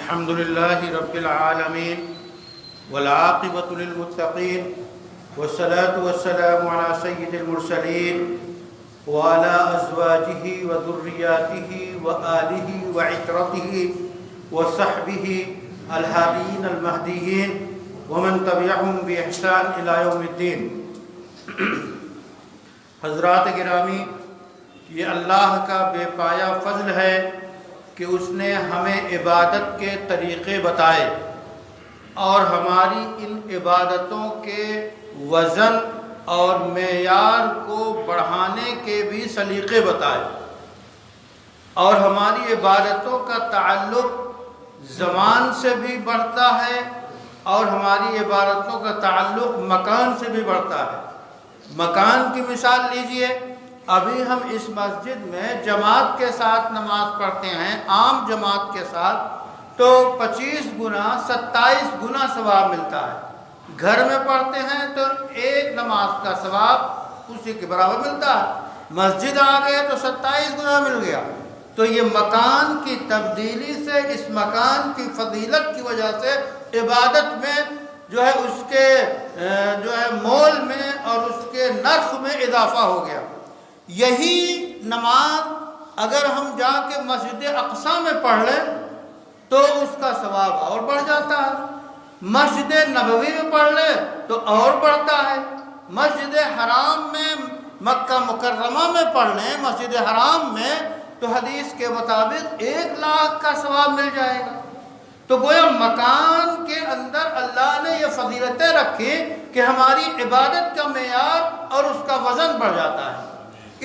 الحمد لله رب العالمين والعاقبة للمتقين والصلاة والسلام على سيد المرسلين وعلى أزواجه وذرياته وآله وعترته وصحبه الهاديين المهديين ومن تبعهم بإحسان إلى يوم الدين۔ حضرات گرامی، یہ اللہ کا بے پایا فضل ہے کہ اس نے ہمیں عبادت کے طریقے بتائے اور ہماری ان عبادتوں کے وزن اور معیار کو بڑھانے کے بھی سلیقے بتائے، اور ہماری عبادتوں کا تعلق زمان سے بھی بڑھتا ہے اور ہماری عبادتوں کا تعلق مکان سے بھی بڑھتا ہے۔ مکان کی مثال لیجئے، ابھی ہم اس مسجد میں جماعت کے ساتھ نماز پڑھتے ہیں، عام جماعت کے ساتھ، تو 25 گنا 27 گنا ثواب ملتا ہے۔ گھر میں پڑھتے ہیں تو ایک نماز کا ثواب اسی کے برابر ملتا ہے، مسجد آ گئے تو 27 گنا مل گیا۔ تو یہ مکان کی تبدیلی سے، اس مکان کی فضیلت کی وجہ سے عبادت میں اس کے مول میں اور اس کے نرخ میں اضافہ ہو گیا۔ یہی نماز اگر ہم جا کے مسجد اقصی میں پڑھ لیں تو اس کا ثواب اور بڑھ جاتا ہے، مسجد نبوی میں پڑھ لیں تو اور بڑھتا ہے، مسجد حرام میں مکہ مکرمہ میں پڑھ لیں، مسجد حرام میں تو حدیث کے مطابق 1 لاکھ کا ثواب مل جائے گا۔ تو گویا مکان کے اندر اللہ نے یہ فضیلتیں رکھی کہ ہماری عبادت کا معیار اور اس کا وزن بڑھ جاتا ہے۔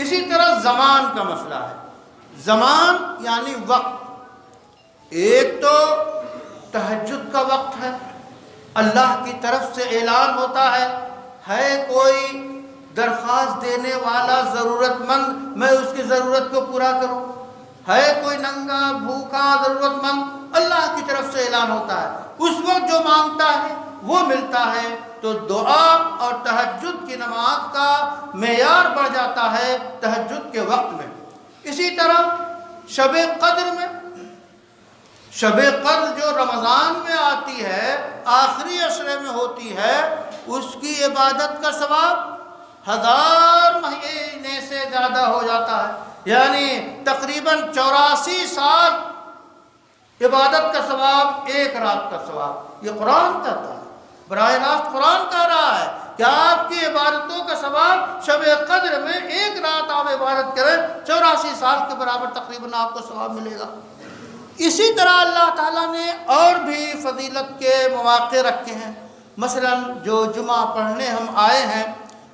اسی طرح زمان کا مسئلہ ہے، زمان یعنی وقت۔ ایک تو تہجد کا وقت ہے، اللہ کی طرف سے اعلان ہوتا ہے کوئی درخواست دینے والا ضرورت مند، میں اس کی ضرورت کو پورا کروں، ہے کوئی ننگا بھوکا ضرورت مند، اللہ کی طرف سے اعلان ہوتا ہے، اس وقت جو مانگتا ہے وہ ملتا ہے۔ تو دعا اور تہجد کی نماز کا معیار بڑھ جاتا ہے تہجد کے وقت میں۔ اسی طرح شب قدر میں، شب قدر جو رمضان میں آتی ہے، آخری عشرے میں ہوتی ہے، اس کی عبادت کا ثواب 1000 مہینے سے زیادہ ہو جاتا ہے، یعنی تقریباً 84 سال عبادت کا ثواب، 1 رات کا ثواب۔ یہ قرآن کہتا ہے، براہ راست قرآن کہہ رہا ہے کہ آپ کی عبادتوں کا ثواب شب قدر میں 1 رات آپ عبادت کریں، 84 سال کے برابر تقریباً آپ کو ثواب ملے گا۔ اسی طرح اللہ تعالیٰ نے اور بھی فضیلت کے مواقع رکھے ہیں، مثلا جو جمعہ پڑھنے ہم آئے ہیں،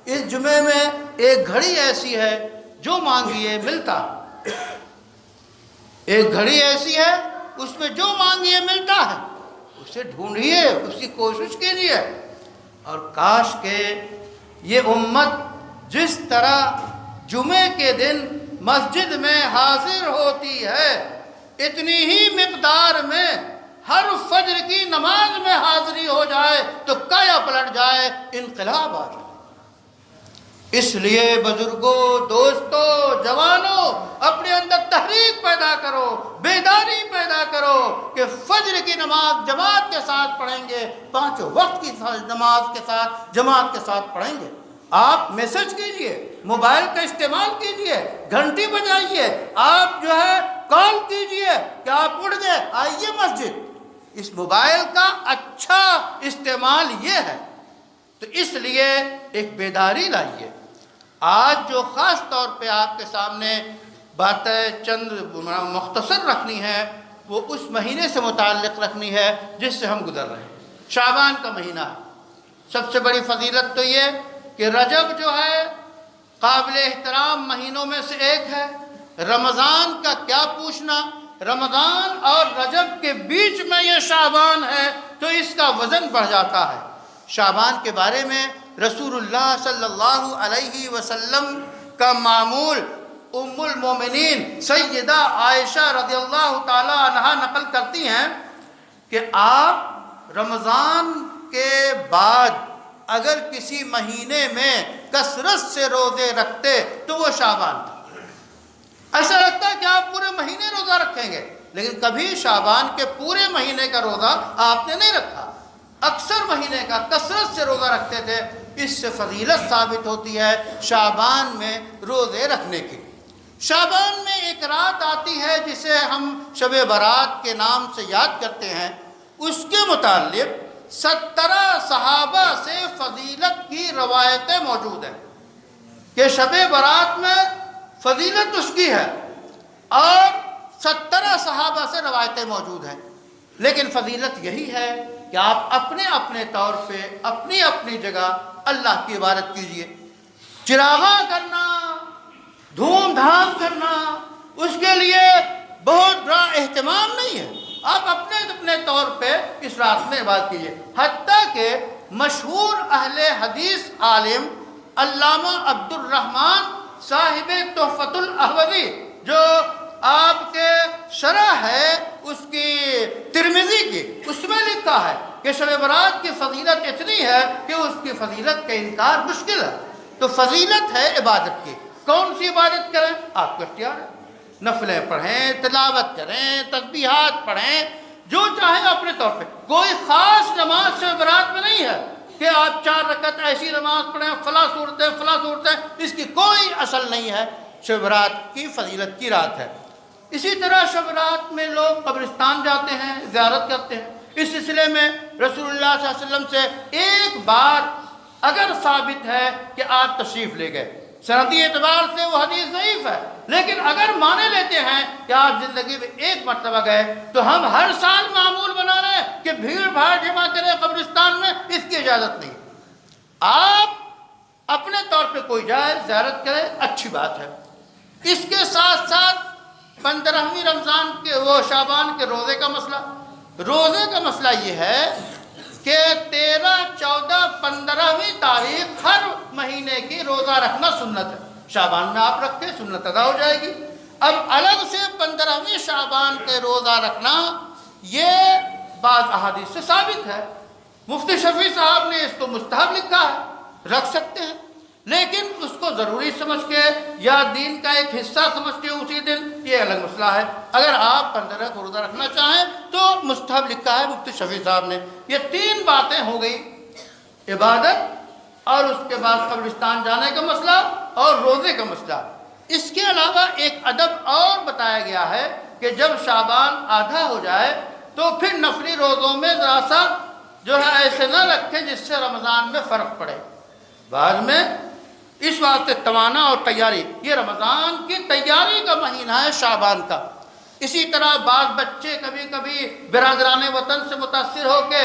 اس جمعے میں ایک گھڑی ایسی ہے جو مانگیے ملتا، ایک گھڑی ایسی ہے اس میں جو مانگیے ملتا ہے، اسے ڈھونڈیے، اس کی کوشش کیجیے۔ اور کاش کہ یہ امت جس طرح جمعے کے دن مسجد میں حاضر ہوتی ہے، اتنی ہی مقدار میں ہر فجر کی نماز میں حاضری ہو جائے تو کایا پلٹ جائے، انقلاب آ جائے۔ اس لیے بزرگوں، دوستوں، جوانوں، اپنے اندر تحریک پیدا کرو، بیداری پیدا کرو کہ فجر کی نماز جماعت کے ساتھ پڑھیں گے، 5 وقت کی نماز کے ساتھ جماعت کے ساتھ پڑھیں گے۔ آپ میسج کیجئے، موبائل کا استعمال کیجئے، گھنٹی بجائیے، آپ کال کیجئے کہ آپ اٹھ گئے، آئیے مسجد۔ اس موبائل کا اچھا استعمال یہ ہے، تو اس لیے ایک بیداری لائیے۔ آج جو خاص طور پہ آپ کے سامنے باتیں چند مختصر رکھنی ہے، وہ اس مہینے سے متعلق رکھنی ہے جس سے ہم گزر رہے ہیں، شعبان کا مہینہ ہے۔ سب سے بڑی فضیلت تو یہ کہ رجب جو ہے قابل احترام مہینوں میں سے ایک ہے۔ رمضان کا کیا پوچھنا، رمضان اور رجب کے بیچ میں یہ شعبان ہے تو اس کا وزن بڑھ جاتا ہے۔ شعبان کے بارے میں رسول اللہ صلی اللہ علیہ وسلم کا معمول ام المومنین سیدہ عائشہ رضی اللہ تعالی عنہا نقل کرتی ہیں کہ آپ رمضان کے بعد اگر کسی مہینے میں کثرت سے روزے رکھتے تو وہ شعبان تھا۔ ایسا لگتا ہے کہ آپ پورے مہینے روزہ رکھیں گے، لیکن کبھی شعبان کے پورے مہینے کا روزہ آپ نے نہیں رکھا، اکثر مہینے کا کثرت سے روزہ رکھتے تھے۔ اس سے فضیلت ثابت ہوتی ہے شعبان میں روزے رکھنے کی۔ شعبان میں ایک رات آتی ہے جسے ہم شب برات کے نام سے یاد کرتے ہیں، اس کے متعلق 17 صحابہ سے فضیلت کی روایتیں موجود ہیں کہ شب برات میں فضیلت اس کی ہے، اور 17 صحابہ سے روایتیں موجود ہیں۔ لیکن فضیلت یہی ہے کہ آپ اپنے اپنے طور پہ اپنی اپنی جگہ اللہ کی عبادت کیجئے۔ چراغاں کرنا، دھوم دھام کرنا، اس کے لیے بہت بڑا اہتمام نہیں ہے، آپ اپنے اپنے طور پہ اس رات میں عبادت کیجئے۔ حتیٰ کہ مشہور اہل حدیث عالم علامہ عبد الرحمن صاحب تحفۃ الاحوذی، جو آپ کے شرح ہے اس کی ترمذی کی، اس میں لکھا ہے کہ شب برات کی فضیلت اتنی ہے کہ اس کی فضیلت کا انکار مشکل ہے۔ تو فضیلت ہے عبادت کی، کون سی عبادت کریں آپ کا اختیار ہے، نفلیں پڑھیں، تلاوت کریں، تسبیحات پڑھیں، جو چاہیں اپنے طور پہ۔ کوئی خاص نماز شب برات میں نہیں ہے کہ آپ 4 رکعت ایسی نماز پڑھیں، فلاں صورتیں، اس کی کوئی اصل نہیں ہے۔ شب برات کی فضیلت کی رات ہے۔ اسی طرح شب برات میں لوگ قبرستان جاتے ہیں، زیارت کرتے ہیں۔ اس سلسلے میں رسول اللہ صلی اللہ علیہ وسلم سے ایک بار اگر ثابت ہے کہ آپ تشریف لے گئے، سندی اعتبار سے وہ حدیث ضعیف ہے، لیکن اگر مانے لیتے ہیں کہ آپ زندگی میں ایک مرتبہ گئے، تو ہم ہر سال معمول بنا رہے ہیں کہ بھیڑ بھاڑ جمع کریں قبرستان میں، اس کی اجازت نہیں۔ آپ اپنے طور پہ کوئی جائے زیارت کرے، اچھی بات ہے۔ اس کے ساتھ ساتھ 15ویں رمضان کے وہ شعبان کے روزے کا مسئلہ یہ ہے کہ 13، 14، 15ویں تاریخ ہر مہینے کی روزہ رکھنا سنت ہے۔ شعبان میں آپ رکھتے سنت ادا ہو جائے گی۔ اب الگ سے 15ویں شعبان کے روزہ رکھنا یہ بعض احادیث سے ثابت ہے۔ مفتی شفیع صاحب نے اس کو مستحب لکھا ہے، رکھ سکتے ہیں، لیکن اس کو ضروری سمجھ کے یا دین کا ایک حصہ سمجھ کے اسی دن، یہ الگ مسئلہ ہے۔ اگر آپ 15 کو روزہ رکھنا چاہیں تو مستحب لکھا ہے مفتی شفیع صاحب نے۔ یہ 3 باتیں ہو گئی، عبادت، اور اس کے بعد قبرستان جانے کا مسئلہ اور روزے کا مسئلہ۔ اس کے علاوہ ایک ادب اور بتایا گیا ہے کہ جب شعبان آدھا ہو جائے تو پھر نفلی روزوں میں ذرا سا جو ہے ایسے نہ رکھیں جس سے رمضان میں فرق پڑے بعد میں۔ اس واسطے توانا اور تیاری، یہ رمضان کی تیاری کا مہینہ ہے شعبان کا۔ اسی طرح بعض بچے کبھی کبھی برادران وطن سے متاثر ہو کے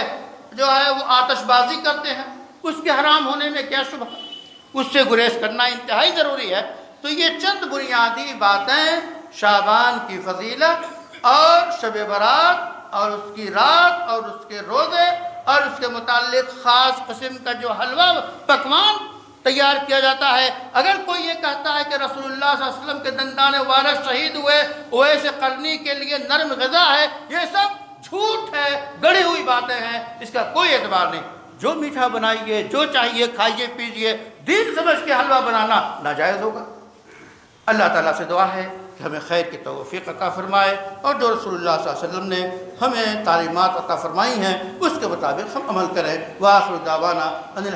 جو ہے وہ آتش بازی کرتے ہیں، اس کے حرام ہونے میں کیا شبہ، اس سے گریز کرنا انتہائی ضروری ہے۔ تو یہ چند بنیادی باتیں شعبان کی فضیلت اور شب برات اور اس کی رات اور اس کے روزے اور اس کے متعلق خاص قسم کا جو حلوہ پکوان تیار کیا جاتا ہے۔ اگر کوئی یہ کہتا ہے کہ رسول اللہ صلی اللہ علیہ وسلم کے دندان مبارک شہید ہوئے، اویس قرنی کے لیے نرم غذا ہے، یہ سب جھوٹ ہے، گڑھی ہوئی باتیں ہیں، اس کا کوئی اعتبار نہیں۔ جو میٹھا بنائیے، جو چاہیے کھائیے پیجیے، دین سمجھ کے حلوہ بنانا ناجائز ہوگا۔ اللہ تعالیٰ سے دعا ہے کہ ہمیں خیر کی توفیق عطا فرمائے، اور جو رسول اللہ صلی اللہ علیہ وسلم نے ہمیں تعلیمات عطا فرمائی ہیں اس کے مطابق ہم عمل کریں۔ وآخر دعوانا ان